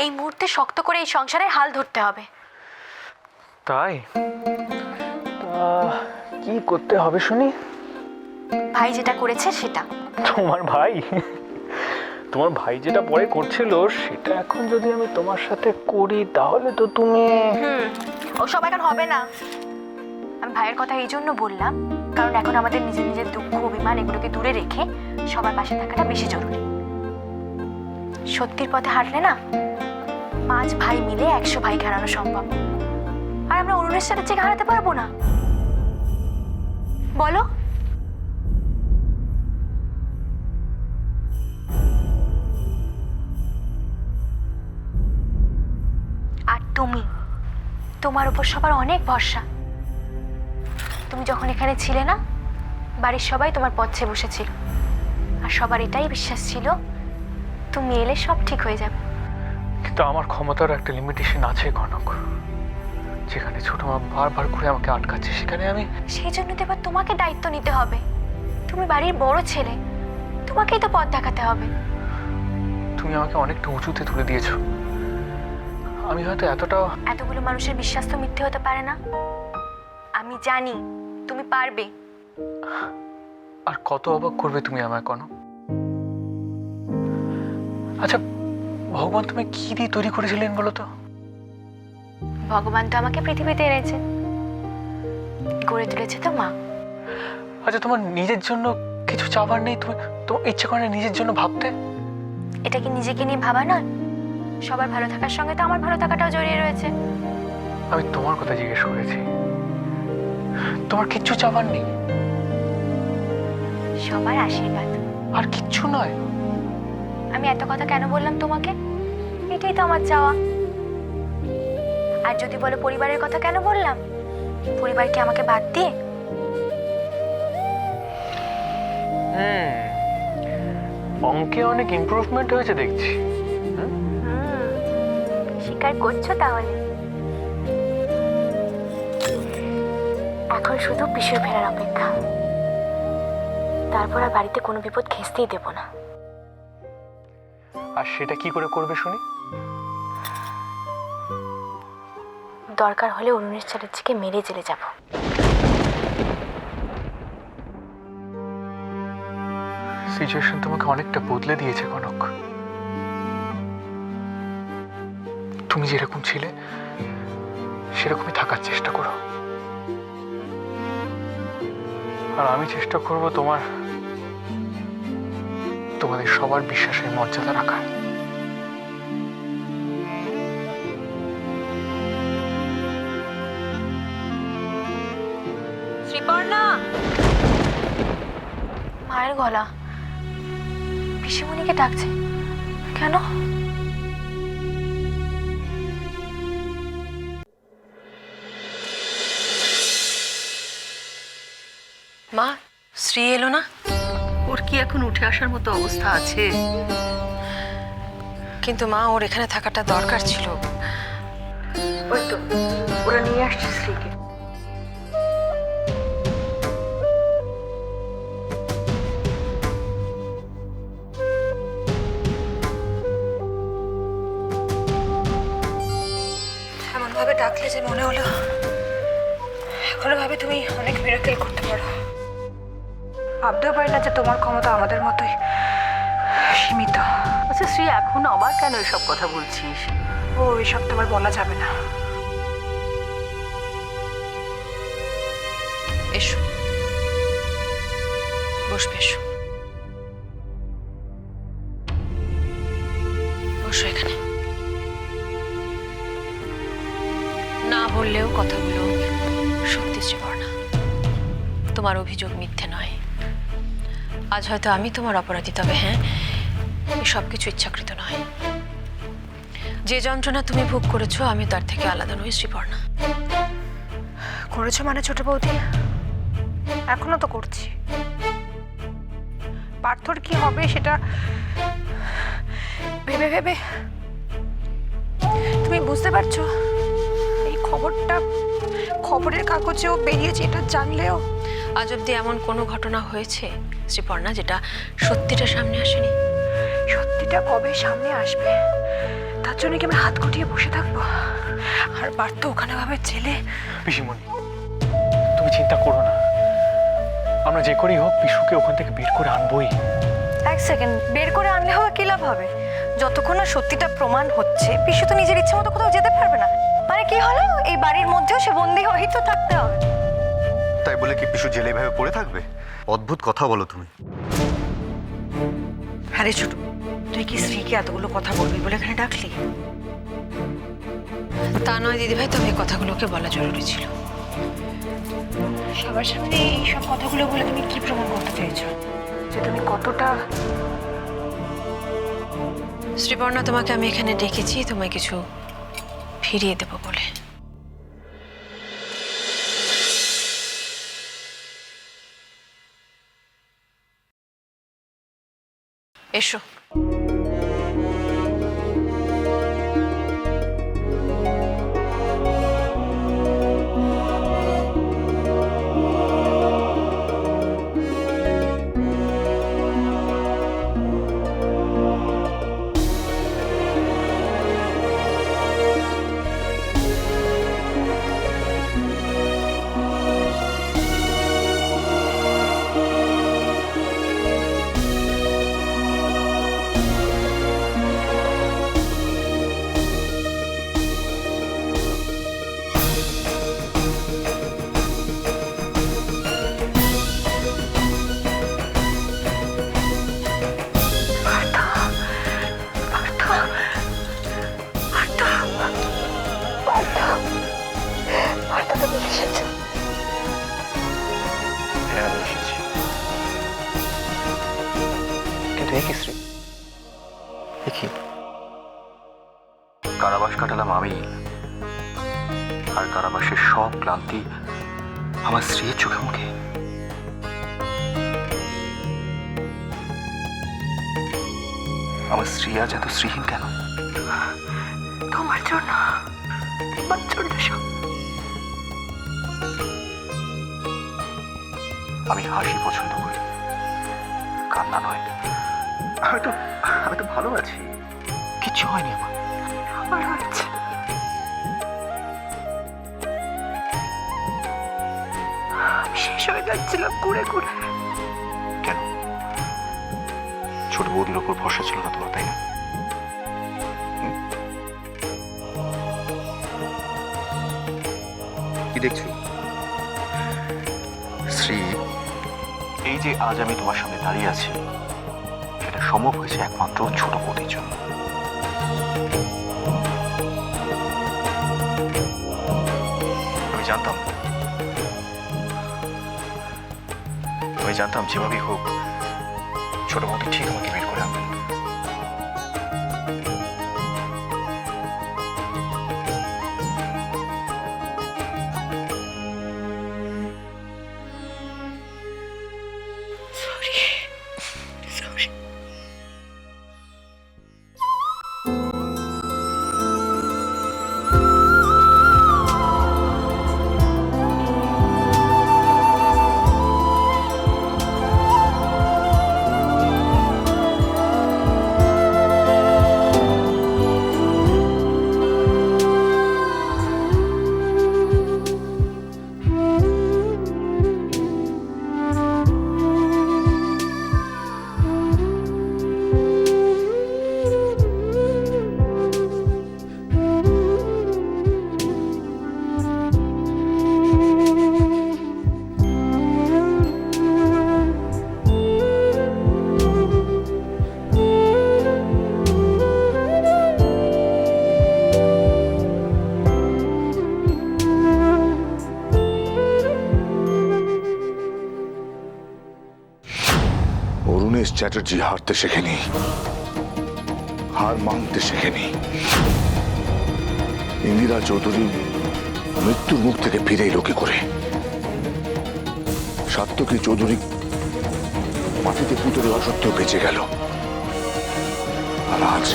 এই মুহূর্তে শক্ত করে এই সংসারে হাল ধরতে হবে। তাই কি করতে হবে শুনি? ভাই যেটা করেছে সেটা। তোমার ভাই? তোমার ভাই যেটা পরে করছিল সেটা এখন যদি আমি তোমার সাথে করি তাহলে তো তুমি... ওসব এখন হবে না। আমি ভাইয়ের কথা এই জন্য বললাম কারণ এখন আমাদের নিজের নিজের দুঃখ অভিমান এগুলোকে দূরে রেখে সবার পাশে থাকাটা বেশি জরুরি। সত্যির পথে হাঁটলে না 5 ভাই মিলে 100 ভাইকে হারানো সম্ভব। আর আমরা অরুণের সাথে চেয়ে হারাতে পারবো না? বলো। আর তুমি, তোমার উপর সবার অনেক ভরসা। তুমি যখন এখানে ছিলে না, বাড়ির সবাই তোমার পথে বসেছিল, আর সবার এটাই বিশ্বাস ছিল তুমি এলে সব ঠিক হয়ে যাবে। কিন্তু আমার ক্ষমতার একটা লিমিটেশন আছে কনক। যেখানে ছোট মা বারবার করে আমাকে আটকাচ্ছে সেখানে আমি... সেই জন্য তো এবার তোমাকে দায়িত্ব নিতে হবে। তুমি বাড়ির বড় ছেলে, তোমাকেই তো পথ দেখাতে হবে। তুমি আমাকে অনেকটা উঁচুতে তুলে দিয়েছো। আমি হয়তো এতগুলো মানুষের বিশ্বাস তো মিথ্যে হতে পারে না। আমি জানি তুমি পারবে। আর কত অবাক করবে তুমি আমায় কনক? আচ্ছা, ভগবান তুমি কি দিয়ে তৈরি করেছিলেন বলো তো? ভগবান তো আমাকে পৃথিবীতে এনেছে, গড়ে তুলেছে তো মা। আচ্ছা, তোমার নিজের জন্য কিছু চাবার নেই? তোমার ইচ্ছে করে না নিজের জন্য ভাবতে? এটা কি নিজেকে নিয়ে ভাবা নয়? সবার ভালো থাকার সঙ্গে তো আমার ভালো থাকাটাও জড়িয়ে রয়েছে। আমি তোমার কথা জিজ্ঞেস করেছি। তোমার কিচ্ছু চাবার নেই? সবার আশীর্বাদ, আর কিচ্ছু নয়? আমি এত কথা কেন বললাম তোমাকে? এটাই তো আমার চাওয়া। আর যদি বলো পরিবারের কথা কেন বললাম, পরিবার কি আমাকে বাদ দিয়ে? অঙ্কে অনেক ইমপ্রুভমেন্ট হয়েছে দেখছি। স্বীকার করছো তাহলে? এখন শুধু পিসুর ফেরার অপেক্ষা। তারপর আর বাড়িতে কোনো বিপদ ঘেঁচতেই দেব না। আর সেটা কি করে করবে শুনি? দরকার হলে অরুণেশ চ্যাটার্জিকে মেরে জেলে যাব। সিচুয়েশন তোমাকে অনেকটা বদলে দিয়েছে কনক। তুমি যেরকম ছিলে সেরকমই থাকার চেষ্টা করো। আর আমি চেষ্টা করব তোমাদের সবার বিশ্বাসের মর্যাদা রাখার। শ্রীপর্ণা! মায়ের গলা। পিসিমণিকে ডাকছে কেন? মা, শ্রী এলো না? ওর কি এখন উঠে আসার মতো অবস্থা আছে? কিন্তু মা, ওর এখানে থাকাটা দরকার ছিল। ওই তো ওরা নিয়ে আসছে শ্রীকে। এমন ভাবে ডাকলে যে মনে হলো এখনো ভাবে তুমি অনেক মিরাকেল করতে পারো। ভাবতেও পারি না যে তোমার ক্ষমতা আমাদের মতোই সীমিত। আচ্ছা শ্রী, এখন আবার কেন এসব কথা বলছিস? ও এসব তোমার বলা যাবে না। এসো, বসবে। এসো, বসো এখানে। না বললেও কথাগুলো সত্যি শ্রীপর্ণা। তোমার অভিযোগ মিথ্যে নয়। আজ হয়তো আমি তোমার অপরাধী, তবে হ্যাঁ, এই সব কিছু ইচ্ছাকৃত নয়। যে যন্ত্রণা তুমি ভোগ করেছো আমি তার থেকে আলাদা নই শ্রীপর্ণা। করেছো মানে ছোট বৌদি? এখনো তো করছি। পার্থর কি হবে সেটা ভেবে ভেবে তুমি বুঝতে পারছো? এই খবরটা খবরের কাগজেও বেরিয়েছে, এটা জানলেও আজ অব্দি এমন কোনো ঘটনা হয়েছে শ্রীপর্ণা যেটা সত্যিটা সামনে আসেনি? সত্যিটা কবে সামনে আসবে তার জন্য কি আমি হাত গুটিয়ে বসে থাকবো? আর পার্থ ওখানে ভাবে ছেলে। পিসিমণি, তুমি চিন্তা করো না, আমরা যে করেই হোক পিসুকে ওখান থেকে বের করে আনবোই। এক সেকেন্ড, বের করে আনলে হবে কি লাভ হবে? যতক্ষণ না সত্যিটা প্রমাণ হচ্ছে পিসু তো নিজের ইচ্ছে মতো কোথাও যেতে পারবে না। মানে কি হলো, এই বাড়ির মধ্যেও সে বন্দি হয়েই তো থাকতে হবে। তাই বলে কি পিসু জেলে ভাবে পড়ে থাকবে? অদ্ভুত কথা বলো তুমি। আরে ছোট, তুই কি শ্রীকে এতগুলো কথা বলবি বলে এখানে ডাকলি? তা নয় দিদিভাই, তবে এই কথাগুলোকে বলা জরুরি ছিল। সবার সামনে এই সব কথাগুলো বলে তুমি কি প্রমাণ করতে চাইছো? যে তুমি কতটা... শ্রীপর্ণা, তোমাকে আমি এখানে ডেকেছি তোমায় কিছু ফিরিয়ে দেব বলে। এসো। হ্যাঁ, আমি এসেছি। কিন্তু এ কি শ্রী? দেখি, কারাবাস কাটালাম আমি, আর কারাবাসের সব ক্লান্তি আমার স্ত্রীর চোখে মুখে। আমার স্ত্রী আজ এত শ্রীহীন কেন? তোমার জন্য, তোমার জন্য সব। আমি হাসি পছন্দ করি, কান্না নয়। আমি তো ভালো আছি, কিচ্ছু হয়নি আমার। আমার হচ্ছে আমি শেষ হয়ে যাচ্ছিলাম ঘুরে ঘুরে। কেন? ছোট বৌদির ওপর ভরসা ছিল না তোমার, তাই না? কি দেখছো শ্রী? এই যে আজ আমি তোমার সামনে দাঁড়িয়ে আছি, সেটা সম্ভব হয়েছে একমাত্র ছোট বৌদির জন্য। আমি জানতাম যেভাবেই হোক ছোট বৌদি ঠিক আমাকে বের করে আনবেন। অরুণেশ চ্যাটার্জি হারতে শেখেনি, হার মানতে শেখেনি। ইন্দিরা চৌধুরী মৃত্যুর মুখ থেকে ফিরে এলো কি করে? সাত্তকী চৌধুরী মাটিতে পুঁতে দেওয়া সত্ত্বেও বেঁচে গেল। আর আজ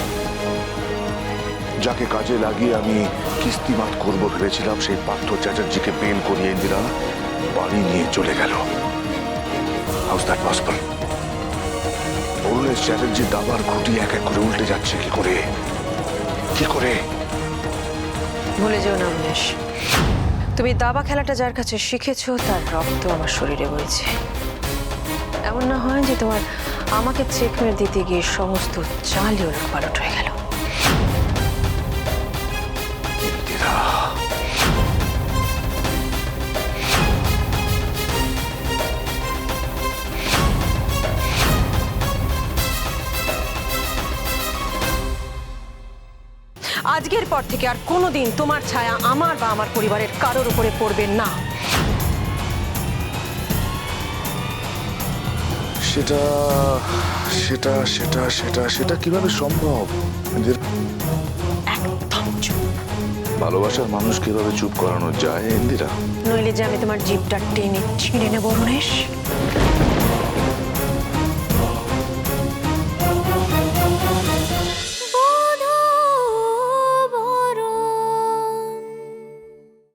যাকে কাজে লাগিয়ে আমি কিস্তিমাত করবো ভেবেছিলাম, সেই পার্থ চ্যাটার্জিকে বেল করিয়ে ইন্দিরা বাড়ি নিয়ে চলে গেল। How's that possible? অরুণেশ চ্যাটার্জির দাবার ঘুটি এক এক করে উল্টে যাচ্ছে কি করে? কি করে? ভুলে যেও না উমেশ, তুমি দাবা খেলাটা যার কাছে শিখেছো তার রক্ত আমার শরীরে বইছে। এমন না হয় যে তোমার আমাকে চেকমেট দিতে গিয়ে সমস্ত চালই ওলট পালট হয়ে গেল। ইন্দিরা, আজকের পর থেকে আর কোনোদিন তোমার ছায়া আমার বা আমার পরিবারের কারোর উপরে পড়বে না। সেটা সেটা সেটা সেটা সেটা কিভাবে সম্ভব? ইন্দিরা, একদম চুপ, ভালোবাসার মানুষ কিভাবে চুপ করানো যায় ইন্দিরা? নইলে যে আমি তোমার জিভটা টেনে ছিঁড়ে নেব উমেশ।